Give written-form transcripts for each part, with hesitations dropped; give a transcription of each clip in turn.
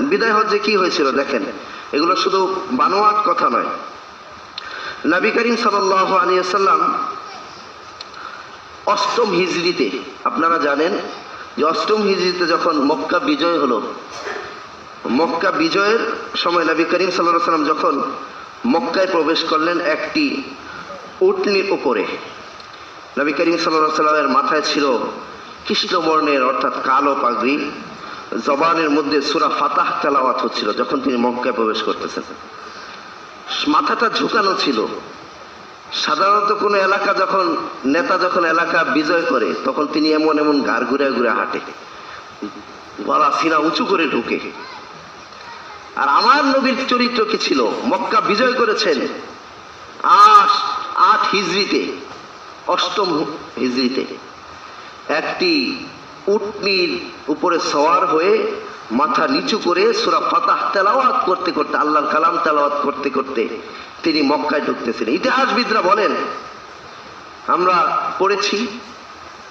বিদায় হজ্জে কি হয়েছিল দেখেন, এগুলো শুধু বানোয়াট কথা নয়। নবী করিম সাল্লাল্লাহু আলাইহি ওয়াসাল্লাম অষ্টম হিজরিতে, আপনারা জানেন যে অষ্টম হিজরিতে যখন মক্কা বিজয় হলো, মক্কা বিজয়ের সময় নবী করিম সাল্লাল্লাহু আলাইহি ওয়াসাল্লাম যখন মক্কায় প্রবেশ করলেন একটি উটনির উপরে, নবী করিম সাল্লাল্লাহু আলাইহি ওয়াসাল্লামের মাথায় ছিল কৃষ্ণবর্ণের অর্থাৎ কালো পাগড়ি, জবানের মধ্যে সূরা ফাতাহ তেলাওয়াত হচ্ছিল যখন তিনি মক্কায় প্রবেশ করতেছেন। মাথাটা ঝুঁকানো ছিল। সাধারণত কোনো এলাকা যখন নেতা যখন এলাকা বিজয় করে তখন তিনি এমন এমন ঘাড় ঘুরে ঘুরে হাঁটে, গলা সিনা উঁচু করে ঢুকে। আর আমার নবীর চরিত্র কি ছিল? মক্কা বিজয় করেছেন 8 হিজরিতে, অষ্টম হিজরিতে একটি উটনির উপরে সওয়ার হয়ে মাথা নিচু করে সূরা ফাতাহ তেলাওয়াত করতে করতে, আল্লাহর কালাম তেলাওয়াত করতে করতে তিনি মক্কায় ঢুকতেছিলেন। ইতিহাসবিদরা বলেন, আমরা পড়েছি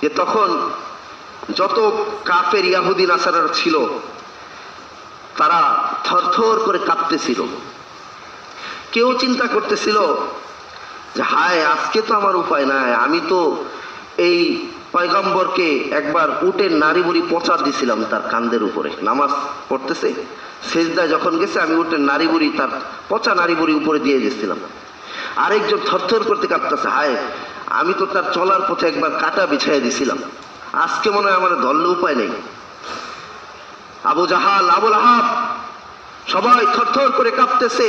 যে তখন যত কাফের ইয়াহুদি নাসারা ছিল তারা থরথর করে কাঁপতেছিল। কেউ চিন্তা করতেছিল যে হায়, আজকে তো আমার উপায় নাই, আমি তো এই পয়গম্বরকে একবার উটের নাড়ি বুড়ি পচা দিছিলাম তার কাঁধের উপরে, নামাজ পড়তেছে সেজদায় যখন গেছে আমি উটের নাড়ি বুড়ি, তার পচা নাড়ি বুড়ি উপরে দিয়ে দিয়েছিলাম। আরেকজন থরথর করতে কাঁপতেছে, হায় আমি তো তার চলার পথে একবার কাটা বিছাইয়া দিছিলাম, আজকে মনে হয় আমার ধরলে উপায় নেই। আবু জাহাল, আবুল আহাব সবাই থরথর করে কাঁপতেছে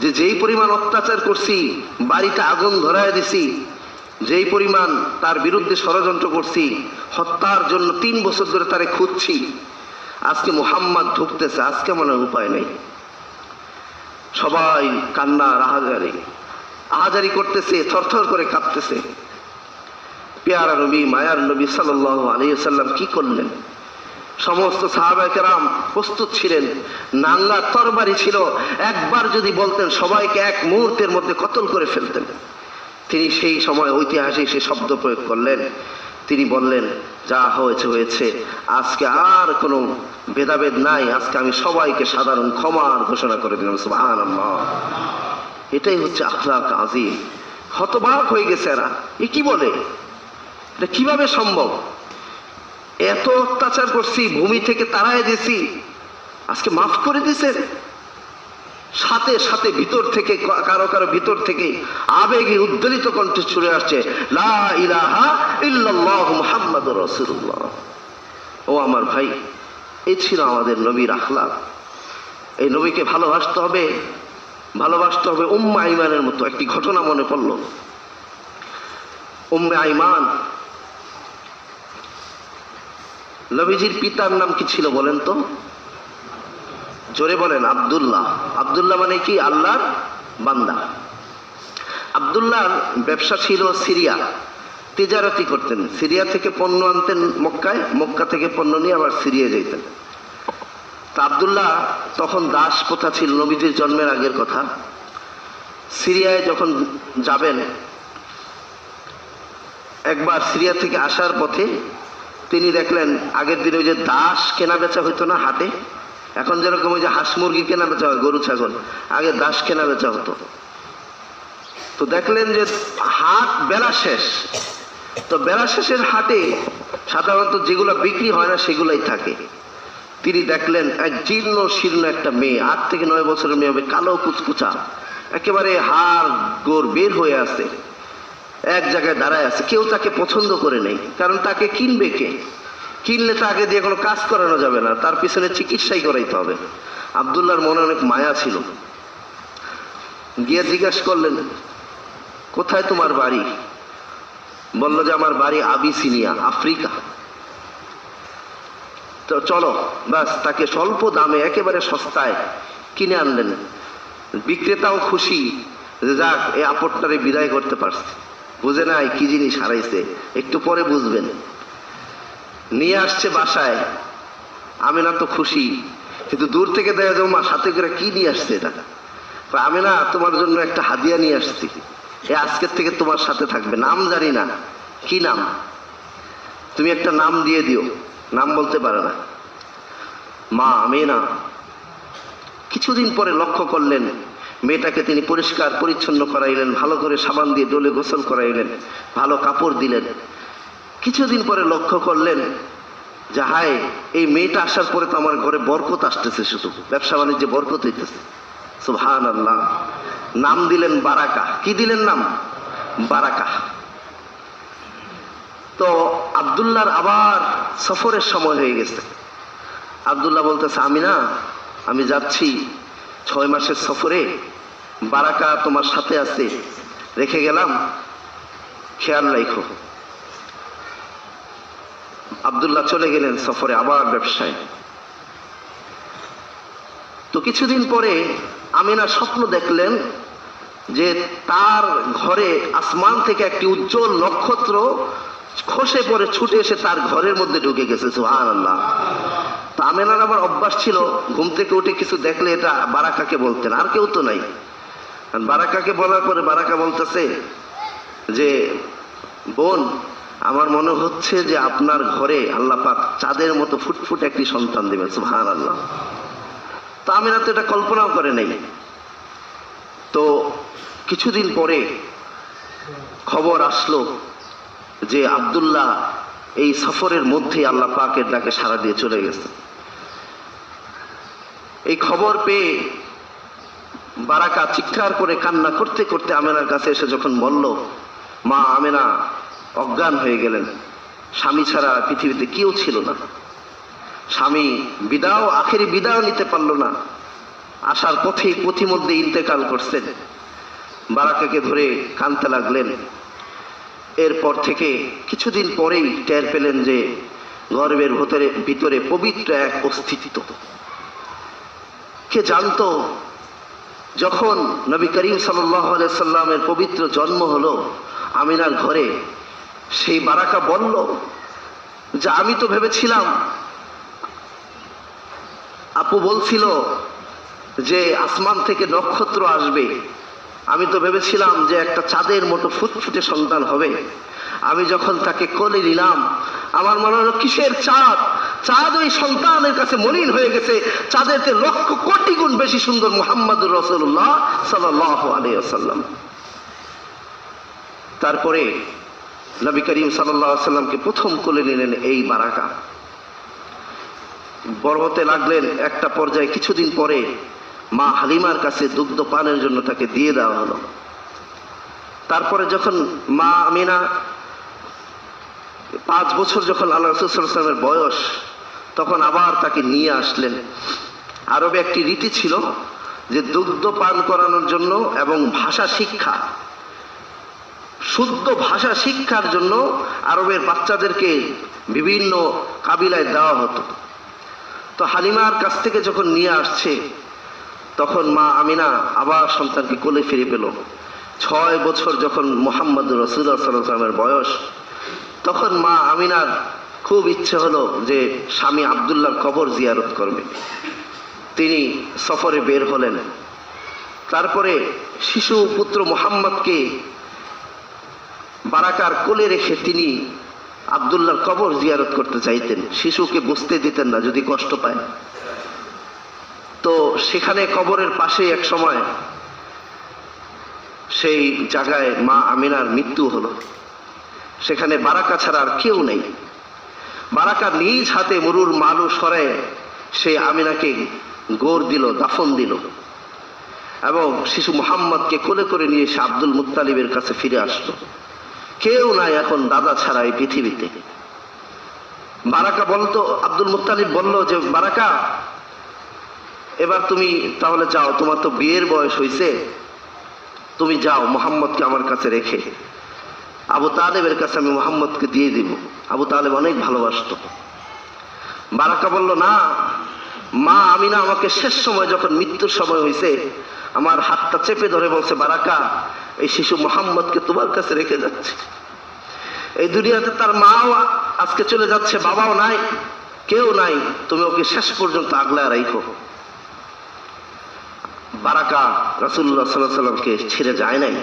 যে যেই পরিমাণ অত্যাচার করছি, বাড়িতে আগুন ধরায় দিছি, যেই পরিমাণ তার বিরুদ্ধে ষড়যন্ত্র করছি, হত্যার জন্য 3 বছর ধরে তারে খুঁজছি, আজকে মুহাম্মদ ঢুকতেছে, আজকে মনে উপায় নেই। সবাই কান্না আহাজারি করতেছে, থরথর করে কাঁপতেছে। পেয়ারা নবী, মায়ার নবী সাল্লাল্লাহু আলাইহি ওয়াসাল্লাম কি করলেন? সমস্ত সাহাবায়ে কেরাম প্রস্তুত ছিলেন, নাঙ্গা তরবারি ছিল, একবার যদি বলতেন সবাইকে এক মুহূর্তের মধ্যে কতল করে ফেলতেন। তিনি সেই সময় ঐতিহাসিক সে শব্দ প্রয়োগ করলেন, তিনি বললেন যা হয়েছে হয়েছে, আজকে আর কোনো ভেদাভেদ নাই, আজকে আমি সবাইকে সাধারণ ক্ষমার ঘোষণা করে দিলাম। সুবহানাল্লাহ। এটাই হচ্ছে আখলাক আজিম। হতবাক হয়ে গেছে এরা, এ কি বলে, এটা কিভাবে সম্ভব? এত অত্যাচার করছি, ভূমি থেকে তাড়ায় দিছি, আজকে মাফ করে দিছেন। সাথে সাথে ভিতর থেকে কারো কারো ভিতর থেকে আবেগে উদ্বেলিত কণ্ঠে ছুড়ে আসছে, লা ইলাহা ইল্লাল্লাহু মুহাম্মাদুর রাসূলুল্লাহ। ও আমার ভাই, এই ছিল আমাদের নবীর আখলাক। এই নবীকে ভালোবাসতে হবে, ভালোবাসতে হবে উম্মে আইমানের মতো। একটি ঘটনা মনে পড়ল। উম্মে আইমান, নবীজির পিতার নাম কি ছিল বলেন তো? জোরে বলেন। আব্দুল্লাহ। আব্দুল্লাহ মানে কি? আল্লাহর বান্দা। আব্দুল্লাহর ব্যবসা ছিল সিরিয়া, তিজারতি করতেন, সিরিয়া থেকে পণ্য আনতেন মক্কায়, মক্কা থেকে পণ্য নিয়ে আবার সিরিয়া যেতেন। তা আব্দুল্লাহ তখন দাস প্রথা ছিল, নবীজির জন্মের আগের কথা। সিরিয়ায় যখন যাবেন, একবার সিরিয়া থেকে আসার পথে তিনি দেখলেন আগের দিনে ওই যে দাস কেনা বেচা হইতো না হাটে, এখন যেরকম ওই যে হাঁস মুরগি কেনা বেচা হয়, গরু ছাগল, আগে দাস কেনা বেচা হতো। তো দেখলেন যে হাট বেলা শেষ, তো বেলা শেষের হাটে সাধারণত যেগুলো বিক্রি হয় না সেগুলাই থাকে। তিনি দেখলেন এক জীর্ণ শীর্ণ একটা মেয়ে, 8 থেকে 9 বছরের মেয়ে হবে, কালো কুচকুচা, একেবারে হাড় গোড় বের হয়ে আছে, এক জায়গায় দাঁড়ায় আছে। কেউ তাকে পছন্দ করে নেই, কারণ তাকে কিনবে কে? কিনলে তাকে দিয়ে কোনো কাজ করানো যাবে না, তার পিছনে চিকিৎসাই করাইতে হবে। আব্দুল্লাহর মনে অনেক মায়া ছিল, গিয়ে জিজ্ঞাসা করলেন, কোথায় তোমার বাড়ি? বলল যে আমার বাড়ি আবিসিনিয়া, আফ্রিকা। তো চলো, বাস তাকে স্বল্প দামে একেবারে সস্তায় কিনে আনলেন। বিক্রেতাও খুশি যে যাক, এই আপদটারে বিদায় করতে পারছে, বুঝে নাই কি জিনিস হারাইছে, একটু পরে বুঝবেন। নিয়ে আসছে বাসায়, আমিনা তো খুশি, কিন্তু দূর থেকে দেখা যাও মা সাথে করে কি নিয়ে আসছে এটা? আমিনা তোমার জন্য একটা হাদিয়া নিয়ে আসছি। এ আজকের থেকে তোমার সাথে থাকবে, নাম জানি না কি নাম, তুমি একটা নাম দিয়ে দিও। নাম বলতে পারে না। মা আমিনা কিছুদিন পরে লক্ষ্য করলেন মেয়েটাকে তিনি পরিষ্কার পরিচ্ছন্ন করাইলেন, ভালো করে সাবান দিয়ে ডোলে গোসল করাইলেন, ভালো কাপড় দিলেন। কিছুদিন পরে লক্ষ্য করলেন যে হায়, এই মেয়েটা আসার পরে তো আমার ঘরে বরকত আসতেছে, শুধু ব্যবসা বাণিজ্যে বরকত হইতেছে। সুবহানাল্লাহ। নাম দিলেন বারাকা। কি দিলেন নাম? বারাকা। তো আব্দুল্লাহর আবার সফরের সময় হয়ে গেছে। আব্দুল্লাহ বলতেছে আমি যাচ্ছি 6 মাসের সফরে, বারাকা তোমার সাথে আছে, রেখে গেলাম, খেয়াল রাখো। আব্দুল্লাহ চলে গেলেন সফরে, আবার ব্যবসায়। তো কিছুদিন পরে আমিনা স্বপ্ন দেখলেন যে তার ঘরে আসমান থেকে একটি উজ্জ্বল নক্ষত্র খসে পড়ে ছুটে এসে তার ঘরের মধ্যে ঢুকে গেছে। সুবহানাল্লাহ। তো আমিনার আবার অভ্যাস ছিল ঘুম থেকে উঠে কিছু দেখলে এটা বারাকাকে বলতেন, আর কেউ তো নাই। বারাকাকে বলার পরে বারাকা বলতেছে যে বোন, আমার মনে হচ্ছে যে আপনার ঘরে আল্লাহ পাক চাঁদের মতো ফুটফুট একটি সন্তান দেবেন। সুবহানাল্লাহ। তো আমিনা তো এটা কল্পনাও করে নাই। তো কিছুদিন পরে খবর আসলো যে আব্দুল্লাহ এই সফরের মধ্যে আল্লাহ পাকের ডাকে সাড়া দিয়ে চলে গেছে। এই খবর পেয়ে বারাকা চিৎকার করে কান্না করতে করতে আমেনার কাছে এসে যখন বলল, মা আমেনা অজ্ঞান হয়ে গেলেন, স্বামী ছাড়া পৃথিবীতে কেউ ছিল না, স্বামী আখেরি বিদায় নিতে পারলো না, আসার পথিমধ্যে ইন্তেকাল করছেন। বারাকাকে ধরে কাঁদতে লাগলেন। এরপর থেকে কিছুদিন পরেই টের পেলেন যে গর্ভের ভিতরে পবিত্র এক অস্তিত্ব। কে জানতো যখন নবী করিম সাল্লাল্লাহু আলাইহি সাল্লামের পবিত্র জন্ম হলো আমিনার ঘরে, সেই বারাকা বলল যে আমি তো ভেবেছিলাম, আপু বলছিল যে আসমান থেকে নক্ষত্র আসবে, আমি তো ভেবেছিলাম যে একটা চাঁদের মতো ফুটফুটে সন্তান হবে। আমি যখন তাকে কোলে নিলাম, আমার মনে হলো কিসের চাঁদ, চাঁদ ওই সন্তানের কাছে মলিন হয়ে গেছে, চাঁদের চেয়ে লক্ষ কোটি গুণ বেশি সুন্দর মুহাম্মদুর রাসূলুল্লাহ সাল্লাল্লাহু আলাইহি ওয়াসাল্লাম। তারপরে নবী করিম সাল্লাল্লাহু আলাইহি ওয়াসাল্লামকে প্রথম কোলে নিলেন এই বারাকা। বড় হতে লাগলেন। একটা পর্যায়ে কিছুদিন পরে মা হালিমার কাছে দুগ্ধ পানের জন্য তাকে দিয়ে দেওয়া হলো। তারপরে যখন মা আমিনা 5 বছর যখন আল্লাহ রাসূল সাল্লাল্লাহু আলাইহি ওয়াসাল্লামের বয়স, তখন আবার তাকে নিয়ে আসলেন। আরবে একটি রীতি ছিল যে দুগ্ধ পান করানোর জন্য এবং ভাষা শিক্ষা, শুদ্ধ ভাষা শিক্ষার জন্য আরবের বাচ্চাদেরকে বিভিন্ন কাবিলায় দেওয়া হতো। তো হালিমার কাছ থেকে যখন নিয়ে আসছে, তখন মা আমিনা আবার সন্তানকে কোলে ফিরে পেল। 6 বছর যখন মুহাম্মদুর রাসূলুল্লাহ সাল্লাল্লাহু আলাইহি ওয়াসাল্লামের বয়স, তখন মা আমিনার খুব ইচ্ছে হলো যে স্বামী আব্দুল্লাহর কবর জিয়ারত করবে। তিনি সফরে বের হলেন। তারপরে শিশু পুত্র মুহাম্মদকে বারাকার কোলে রেখে তিনি আব্দুল্লাহর কবর জিয়ারত করতে চাইতেন। শিশুকে বসতে দিতেন না, যদি কষ্ট পায়। তো সেখানে কবরের পাশে এক সময় সেই জায়গায় মা আমিনার মৃত্যু হলো। সেখানে বারাকা ছাড়া আর কেউ নেই। বারাকা নিজ হাতে মরুর মালু সরায় সে আমিনাকে গোড় দিল, দাফন দিল এবং শিশু মুহাম্মদকে কোলে করে নিয়ে সে আব্দুল মুত্তালিবের কাছে ফিরে আসলো। কেউ নাই এখন দাদা ছাড়া এই পৃথিবীতে। বারাকা বলতো, আব্দুল মুত্তালিব বলল যে বারাকা, এবার তুমি তাহলে যাও, তোমার তো বিয়ের বয়স হয়েছে, তুমি যাও, মুহাম্মদকে আমার কাছে রেখে আবু তালেবের কাছে আমি মুহাম্মদকে দিয়ে দিব। আবু তালেব অনেক ভালোবাসতো। বারাকা বলল না, মা আমিনা আমাকে শেষ সময় যখন মৃত্যুর সময় হয়েছে আমার হাতটা চেপে ধরে বলছে, বারাকা, এই শিশু মুহাম্মদকে তোমার কাছে রেখে যাচ্ছে। এই দুনিয়াতে তার মাও আজকে চলে যাচ্ছে, বাবাও নাই, কেউ নাই, তুমি ওকে শেষ পর্যন্ত আগলায় রাখো। বারাকা রাসূলুল্লাহ সাল্লাল্লাহু আলাইহি ওয়াসাল্লামকে ছেড়ে যায় নাই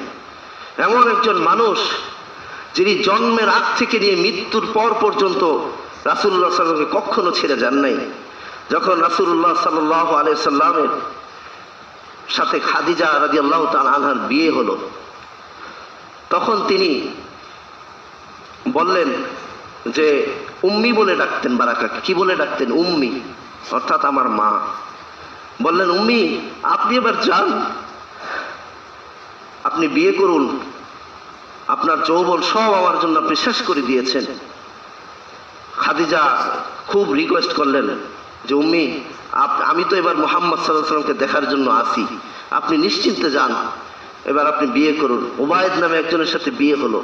এমন একজন মানুষ যিনি জন্মের আগ থেকে নিয়ে মৃত্যুর পর পর্যন্ত রাসূলুল্লাহ সাল্লাল্লাহু আলাইহি ওয়াসাল্লামকে কখনো ছেড়ে যান নাই। যখন রাসূলুল্লাহ সাল্লাল্লাহু আলাইহি ওয়াসাল্লামের সাথে খাদিজা রাদিয়াল্লাহু তাআলা আনহার বিয়ে হলো, তখন তিনি বললেন যে উম্মি বলে ডাকতেন বারাকাকে। কি বলে ডাকতেন? উম্মি, অর্থাৎ আমার মা। বললেন, উম্মি আপনি এবার যান, আপনি বিয়ে করুন, আপনার যৌবন সব আমার জন্য আপনি শেষ করে দিয়েছেন। খাদিজা খুব রিকোয়েস্ট করলেন যে উম্মি আমি তো এবার মুহাম্মদ সাল্লাল্লাহু আলাইহি ওয়াসাল্লামকে দেখার জন্য আসি, আপনি নিশ্চিন্তে যান, এবার আপনি বিয়ে করুন। উবাইদ নামে একজনের সাথে বিয়ে হলো,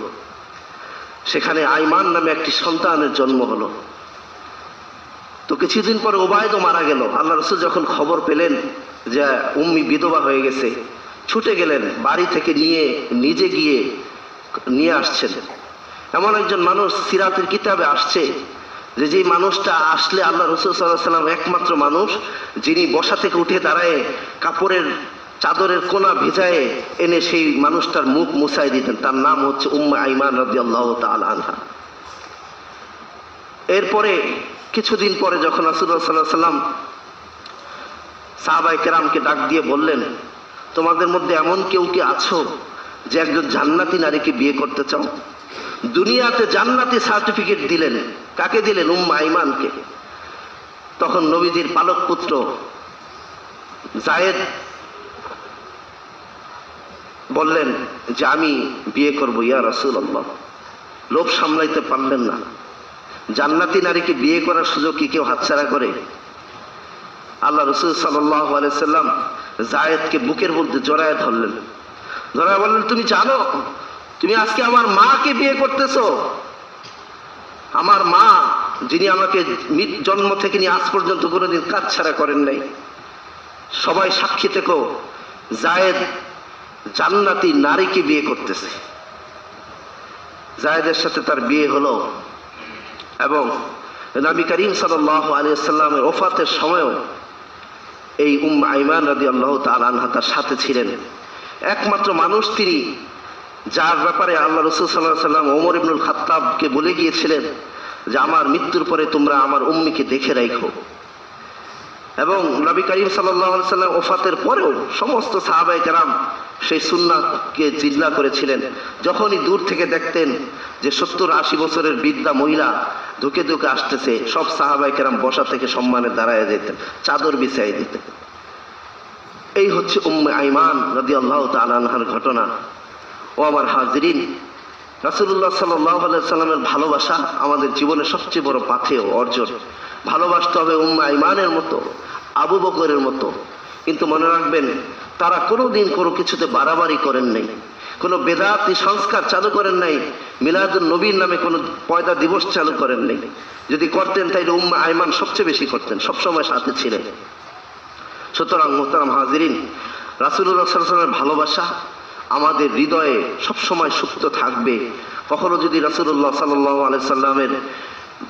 সেখানে আইমান নামে একটি সন্তানের জন্ম হলো। তো কিছুদিন পরে উবাইদও মারা গেল। আল্লাহ রাসূল যখন খবর পেলেন যে উম্মি বিধবা হয়ে গেছে, ছুটে গেলেন, বাড়ি থেকে নিজে গিয়ে নিয়ে আসছেন। এমন একজন মানুষ সিরাতের কিতাবে আসছে যে মানুষটা আসলে আল্লাহ রাসূল সাল্লাল্লাহু আলাইহি ওয়াসাল্লাম একমাত্র মানুষ যিনি বসা থেকে উঠে দাঁড়ায় কাপড়ের চাদরের কোনা ভিজায়ে এনে সেই মানুষটার মুখ মুছাই দিতেন। তার নাম হচ্ছে উম্মে আইমান রাদিয়াল্লাহু তাআলা আনহা। এরপরে কিছুদিন পরে যখন রাসূলুল্লাহ সাল্লাল্লাহু আলাইহি ওয়াসাল্লাম সাহাবায়ে কেরামকে ডাক দিয়ে বললেন, তোমাদের মধ্যে এমন কেউ কি আছো যে একজন জান্নাতি নারীকে বিয়ে করতে চাও? দুনিয়াতে জান্নাতি সার্টিফিকেট দিলেন। কাকে দিলেন? উম্মে আইমানকে। তখন নবীজির পালক পুত্র যায়েদ বললেন যে আমি বিয়ে করবো ইয়া রাসূলুল্লাহ। লোভ সামলাইতে পারলেন না। জান্নাতি নারীকে বিয়ে করার সুযোগ কি কেউ হাতছাড়া করে? আল্লাহ রাসূল সাল্লাল্লাহু আলাইহি ওয়াসাল্লাম যায়েদকে বুকের মধ্যে জড়ায় ধরলেন, ধরায় বললেন, তুমি জানো তুমি আজকে আমার মাকে বিয়ে করতেছো? আমার মা যিনি আমাকে জন্ম থেকে নিয়ে আজ পর্যন্ত কোনোদিন কাজ ছাড়া করেন নাই, সবাই সাক্ষী থেকো, যায়েদ জান্নাতি নারীকে বিয়ে করতেছে। যায়েদের সাথে তার বিয়ে হলো এবং নবী করিম সাল্লাল্লাহু আলাইহি ওয়াসাল্লামের ওফাতের সময়ও এই উম্মে আইমান রাদিয়াল্লাহু তাআলা আনহা তার সাথে ছিলেন। একমাত্র মানুষ তিনি যার ব্যাপারে আল্লাহ রাসূল সাল্লাল্লাহু আলাইহি ওয়াসাল্লাম ওমর ইবনুল খাত্তাবকে বলে গিয়েছিলেন যে আমার মৃত্যুর পরে তোমরা আমার উম্মিকে দেখে রাখো। এবং নবী করিম সাল্লাল্লাহু আলাইহি ওয়াসাল্লাম ওফাতের পরেও সমস্ত সাহাবায়ে কেরাম সেই সুন্নাহকে জিল্লা করেছিলেন। যখনই দূর থেকে দেখতেন যে 70-80 বছরের বৃদ্ধা মহিলা ধুকে ধুকে আসতেছে, সব সাহাবায়ে কেরাম বসা থেকে সম্মানে দাঁড়ায় যেতেন, চাদর বিছাই দিতেন। এই হচ্ছে উম্মে আইমান রাদিয়াল্লাহু তাআলা আনহার ঘটনা। ও আমার হাজিরিন, রাসূলুল্লাহ সাল্লাল্লাহু আলাইহি ওয়াসাল্লামের ভালোবাসা আমাদের জীবনের সবচেয়ে বড় পাথেয় অর্জন। ভালোবাসতে হবে উম্মে আইমানের মতো, আবু বকরের মতো। কিন্তু মনে রাখবেন, তারা কোনোদিন কোনো কিছুতে বাড়াবাড়ি করেন নাই, কোনো বেদাতি সংস্কার চালু করেন নাই, মিলাদুন নবীর নামে কোনো পয়দা দিবস চালু করেন নাই। যদি করতেন তাইলে উম্মে আইমান সবচেয়ে বেশি করতেন, সবসময় সাথে ছিলেন। সুতরাং মুহতারাম হাজিরিন, রাসূলুল্লাহ সাল্লাল্লাহু আলাইহি ওয়াসাল্লামের ভালোবাসা আমাদের হৃদয়ে সবসময় সুপ্ত থাকবে। কখনো যদি রাসূলুল্লাহ সাল্লাল্লাহু আলাইহি ওয়াসাল্লামের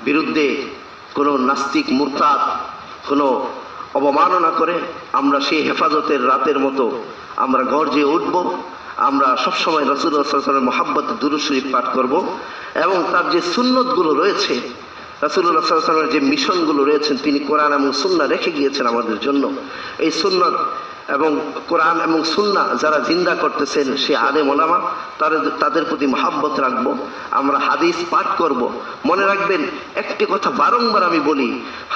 বিরুদ্ধে কোনো নাস্তিক মুরতাদ কোনো অবমাননা করে, আমরা সেই হেফাজতের রাতের মতো আমরা গর্জে উঠব। আমরা সবসময় রাসূলুল্লাহ সাল্লাল্লাহু আলাইহি ওয়াসাল্লামের মহব্বতে দুরূদ শরীফ পাঠ করব এবং তার যে সুন্নতগুলো রয়েছে, রাসূলুল্লাহ সাল্লাল্লাহু আলাইহি ওয়াসাল্লামের যে মিশনগুলো রয়েছেন, তিনি কোরআন এবং সুন্নাহ রেখে গিয়েছেন আমাদের জন্য। এই সুন্নাত এবং কোরআন এবং সুন্নাহ যারা জিন্দা করতেছেন, সে আলেম ওলামা, তাদের প্রতি মহব্বত রাখবো। আমরা হাদিস পাঠ করব। মনে রাখবেন, একটি কথা বারংবার আমি বলি,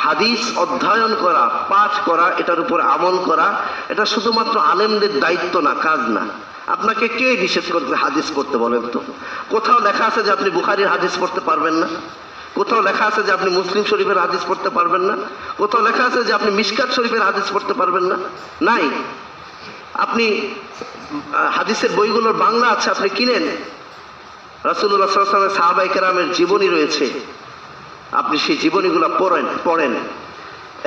হাদিস অধ্যয়ন করা, পাঠ করা, এটার উপর আমল করা, এটা শুধুমাত্র আলেমদের দায়িত্ব না, কাজ না। আপনাকে কে নিষেধ করতে হাদিস পড়তে বলেন তো? কোথাও লেখা আছে যে আপনি বুখারীর হাদিস পড়তে পারবেন না? কোথাও লেখা আছে যে আপনি মুসলিম শরীফের হাদিস পড়তে পারবেন না? কোথাও লেখা আছে যে আপনি মিশকাত শরীফের হাদিস পড়তে পারবেন না? নাই। আপনি হাদিসের বইগুলোর বাংলা আছে, আপনি কিনেন। রাসূলুল্লাহ সাল্লাল্লাহু আলাইহি ওয়াসাল্লামের সাহাবায়ে কেরামের জীবনী রয়েছে, আপনি সেই জীবনীগুলো পড়েন।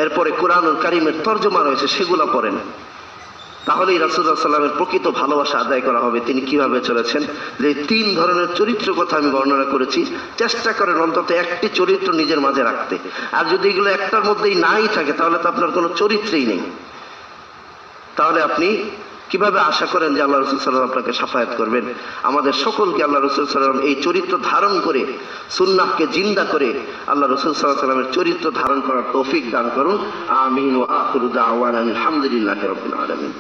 এরপরে কোরআনুল কারীমের তরজমা রয়েছে, সেগুলো পড়েন। তাহলেই রাসূলুল্লাহ সাল্লাল্লাহু আলাইহি ওয়াসাল্লামের প্রকৃত ভালোবাসা আদায় করা হবে। তিনি কিভাবে চলেছেন, যে 3 ধরনের চরিত্র কথা আমি বর্ণনা করেছি, চেষ্টা করেন অন্তত একটি চরিত্র নিজের মাঝে রাখতে। আর যদি এগুলো একটার মধ্যেই নাই থাকে, তাহলে তো আপনার কোনো চরিত্রই নেই। তাহলে আপনি কিভাবে আশা করেন যে আল্লাহ রাসূল সাল্লাল্লাহু আলাইহি ওয়াসাল্লাম আপনাকে শাফায়াত করবেন? আমাদের সকলকে আল্লাহ রাসূল সাল্লাল্লাহু আলাইহি ওয়াসাল্লাম এই চরিত্র ধারণ করে, সুন্নাহকে জিন্দা করে আল্লাহ রাসূল সাল্লাল্লাহু আলাইহি ওয়াসাল্লামের চরিত্র ধারণ করার তৌফিক দান করুন। আমিন। ওয়া আখিরু দাওয়ানা আলহামদুলিল্লাহি রাব্বিল আলামিন।